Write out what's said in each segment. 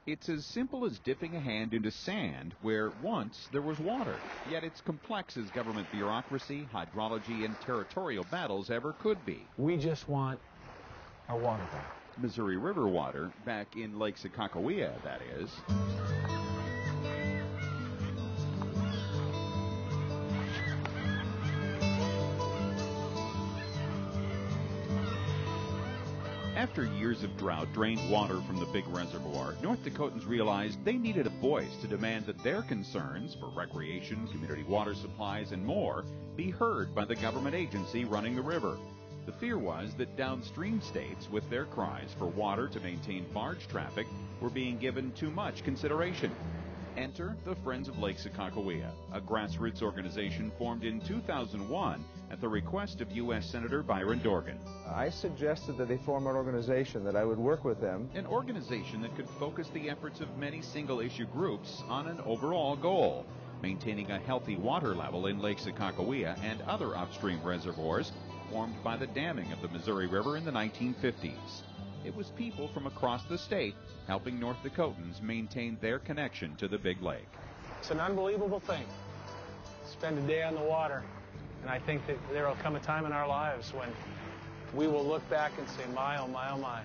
It's as simple as dipping a hand into sand where once there was water. Yet it's complex as government bureaucracy, hydrology, and territorial battles ever could be. We just want our water back. Missouri River water back in Lake Sakakawea, that is. After years of drought drained water from the big reservoir, North Dakotans realized they needed a voice to demand that their concerns for recreation, community water supplies, and more be heard by the government agency running the river. The fear was that downstream states, with their cries for water to maintain barge traffic, were being given too much consideration. Enter the Friends of Lake Sakakawea, a grassroots organization formed in 2001 at the request of U.S. Senator Byron Dorgan. I suggested that they form an organization, that I would work with them. An organization that could focus the efforts of many single-issue groups on an overall goal, maintaining a healthy water level in Lake Sakakawea and other upstream reservoirs formed by the damming of the Missouri River in the 1950s. It was people from across the state helping North Dakotans maintain their connection to the big lake. It's an unbelievable thing. Spend a day on the water, and I think that there will come a time in our lives when we will look back and say, my, oh my, oh my.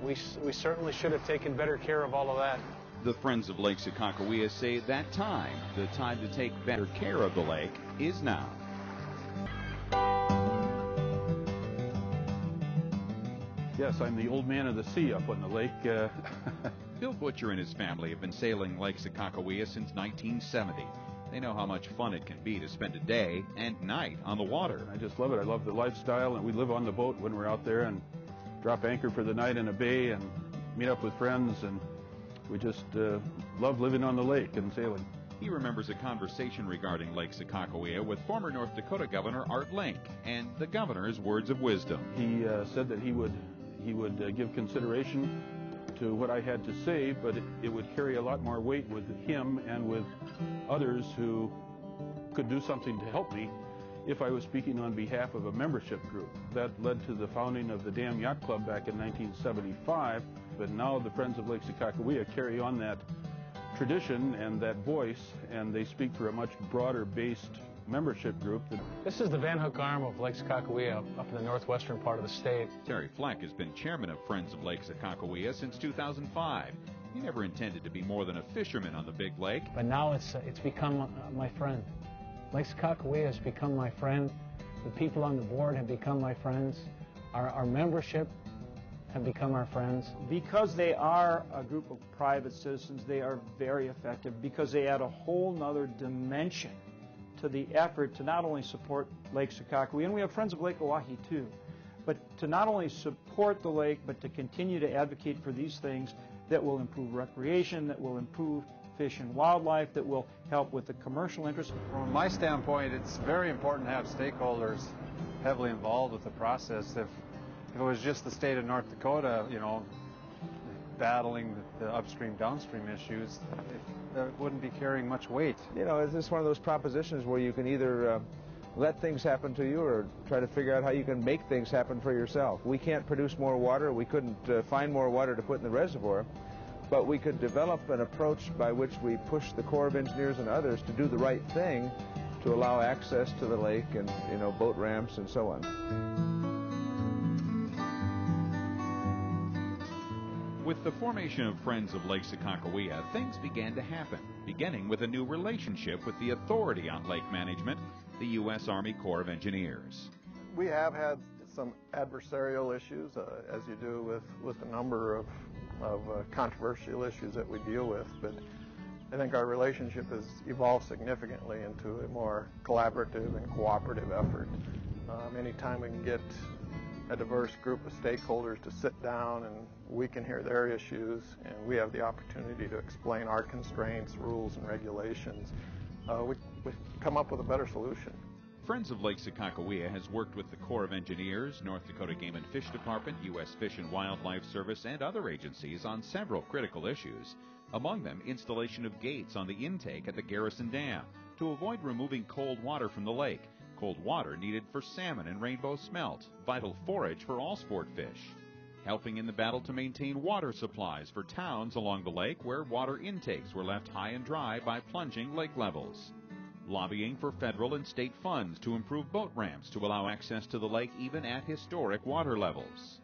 We certainly should have taken better care of all of that. The Friends of Lake Sakakawea say that time, the time to take better care of the lake, is now. Yes, I'm the old man of the sea up on the lake. Bill Butcher and his family have been sailing Lake Sakakawea since 1970. They know how much fun it can be to spend a day and night on the water. I just love it. I love the lifestyle, and we live on the boat when we're out there and drop anchor for the night in a bay and meet up with friends, and we just love living on the lake and sailing. He remembers a conversation regarding Lake Sakakawea with former North Dakota Governor Art Link and the governor's words of wisdom. He said that he would give consideration to what I had to say, but it would carry a lot more weight with him and with others who could do something to help me if I was speaking on behalf of a membership group. That led to the founding of the Dam Yacht Club back in 1975, but now the Friends of Lake Sakakawea carry on that tradition and that voice, and they speak for a much broader based membership group. This is the Van Hook arm of Lake Sakakawea up in the northwestern part of the state. Terry Fleck has been chairman of Friends of Lake Sakakawea since 2005. He never intended to be more than a fisherman on the big lake. But now it's become my friend. Lake Sakakawea has become my friend. The people on the board have become my friends. Our membership have become our friends. Because they are a group of private citizens, they are very effective because they add a whole nother dimension to the effort to not only support Lake Sakakawea, and we have Friends of Lake Oahe too, but to not only support the lake, but to continue to advocate for these things that will improve recreation, that will improve fish and wildlife, that will help with the commercial interest. From my standpoint, it's very important to have stakeholders heavily involved with the process. If it was just the state of North Dakota, battling the upstream, downstream issues, it wouldn't be carrying much weight. It's just one of those propositions where you can either let things happen to you or try to figure out how you can make things happen for yourself. We can't produce more water. We couldn't find more water to put in the reservoir, but we could develop an approach by which we push the Corps of Engineers and others to do the right thing to allow access to the lake and, boat ramps and so on. With the formation of Friends of Lake Sakakawea, things began to happen, beginning with a new relationship with the authority on lake management, the U.S. Army Corps of Engineers. We have had some adversarial issues, as you do with a number of controversial issues that we deal with, but I think our relationship has evolved significantly into a more collaborative and cooperative effort. Anytime we can get a diverse group of stakeholders to sit down and we can hear their issues and we have the opportunity to explain our constraints, rules, and regulations, we come up with a better solution. Friends of Lake Sakakawea has worked with the Corps of Engineers, North Dakota Game and Fish Department, U.S. Fish and Wildlife Service, and other agencies on several critical issues. Among them, installation of gates on the intake at the Garrison Dam to avoid removing cold water from the lake. Cold water needed for salmon and rainbow smelt, vital forage for all sport fish. helping in the battle to maintain water supplies for towns along the lake where water intakes were left high and dry by plunging lake levels. Lobbying for federal and state funds to improve boat ramps to allow access to the lake even at historic water levels.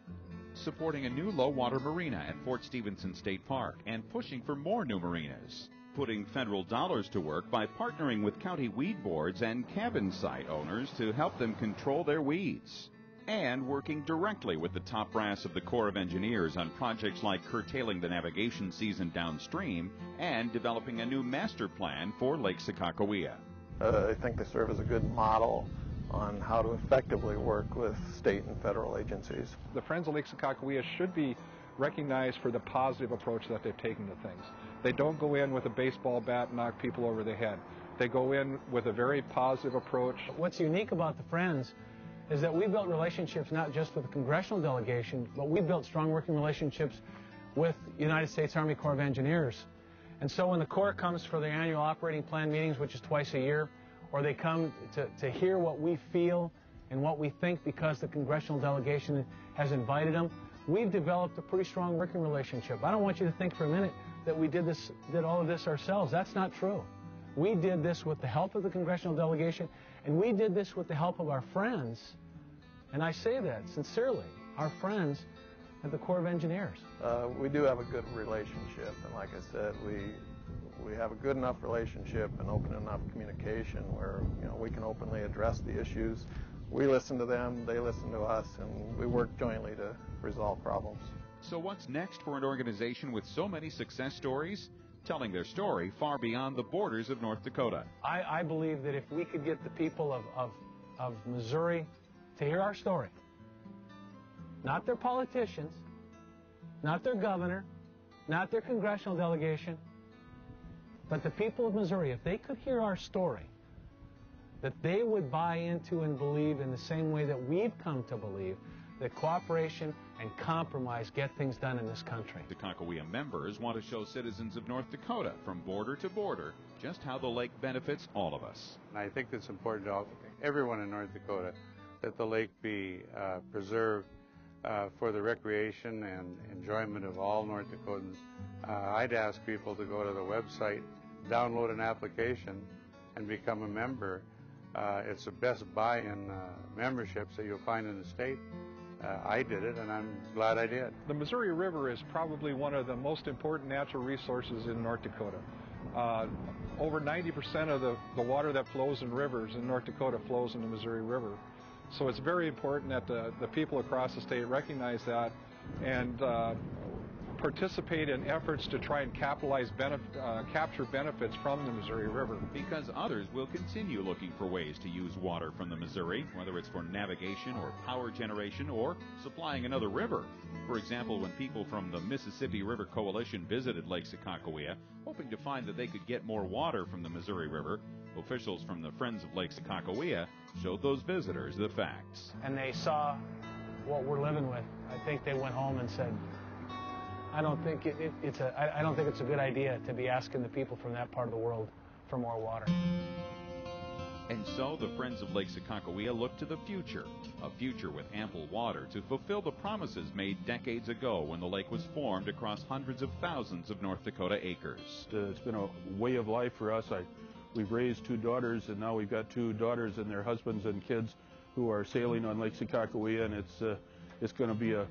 Supporting a new low-water marina at Fort Stephenson State Park and pushing for more new marinas. Putting federal dollars to work by partnering with county weed boards and cabin site owners to help them control their weeds. And working directly with the top brass of the Corps of Engineers on projects like curtailing the navigation season downstream and developing a new master plan for Lake Sakakawea. I think they serve as a good model on how to effectively work with state and federal agencies. The Friends of Lake Sakakawea should be recognized for the positive approach that they've taken to things. They don't go in with a baseball bat and knock people over the head. They go in with a very positive approach. What's unique about the Friends is that we built relationships not just with the congressional delegation, but we built strong working relationships with United States Army Corps of Engineers. And so when the Corps comes for their annual operating plan meetings, which is twice a year, or they come to hear what we feel and what we think because the congressional delegation has invited them, we've developed a pretty strong working relationship. I don't want you to think for a minute that we did all of this ourselves. That's not true. We did this with the help of the congressional delegation, and we did this with the help of our friends, and I say that sincerely, our friends at the Corps of Engineers. We do have a good relationship, and like I said, we have a good enough relationship and open enough communication where we can openly address the issues. We listen to them, they listen to us, and we work jointly to resolve problems. So what's next for an organization with so many success stories? Telling their story far beyond the borders of North Dakota. I believe that if we could get the people of Missouri to hear our story, not their politicians, not their governor, not their congressional delegation, but the people of Missouri, if they could hear our story, that they would buy into and believe in the same way that we've come to believe that cooperation and compromise get things done in this country. Sakakawea members want to show citizens of North Dakota, from border to border, just how the lake benefits all of us. I think it's important to everyone in North Dakota that the lake be preserved for the recreation and enjoyment of all North Dakotans. I'd ask people to go to the website, download an application, and become a member. It's the best buy-in memberships that you'll find in the state. I did it, and I'm glad I did. The Missouri River is probably one of the most important natural resources in North Dakota. Over 90% of the water that flows in rivers in North Dakota flows in the Missouri River. So it's very important that the people across the state recognize that and participate in efforts to try and capture benefits from the Missouri River. Because others will continue looking for ways to use water from the Missouri, whether it's for navigation or power generation or supplying another river. For example, when people from the Mississippi River Coalition visited Lake Sakakawea, hoping to find that they could get more water from the Missouri River, officials from the Friends of Lake Sakakawea showed those visitors the facts. And they saw what we're living with. I think they went home and said, I don't think it's a good idea to be asking the people from that part of the world for more water. And so the Friends of Lake Sakakawea look to the future, a future with ample water to fulfill the promises made decades ago when the lake was formed across hundreds of thousands of North Dakota acres. It's been a way of life for us. We've raised 2 daughters, and now we've got 2 daughters and their husbands and kids who are sailing on Lake Sakakawea, and it's going to be a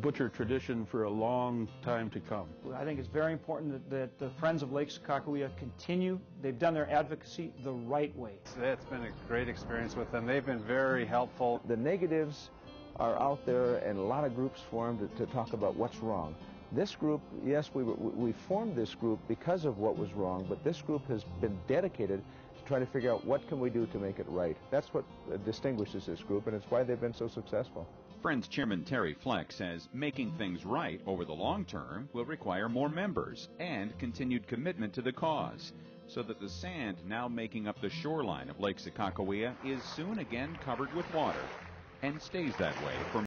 butcher tradition for a long time to come. I think it's very important that the Friends of Lake Sakakawea continue. They've done their advocacy the right way. It's been a great experience with them. They've been very helpful. The negatives are out there, and a lot of groups formed to talk about what's wrong. This group, yes, we formed this group because of what was wrong, but this group has been dedicated to try to figure out what can we do to make it right. That's what distinguishes this group, and it's why they've been so successful. Friends Chairman Terry Fleck says making things right over the long term will require more members and continued commitment to the cause, so that the sand now making up the shoreline of Lake Sakakawea is soon again covered with water and stays that way for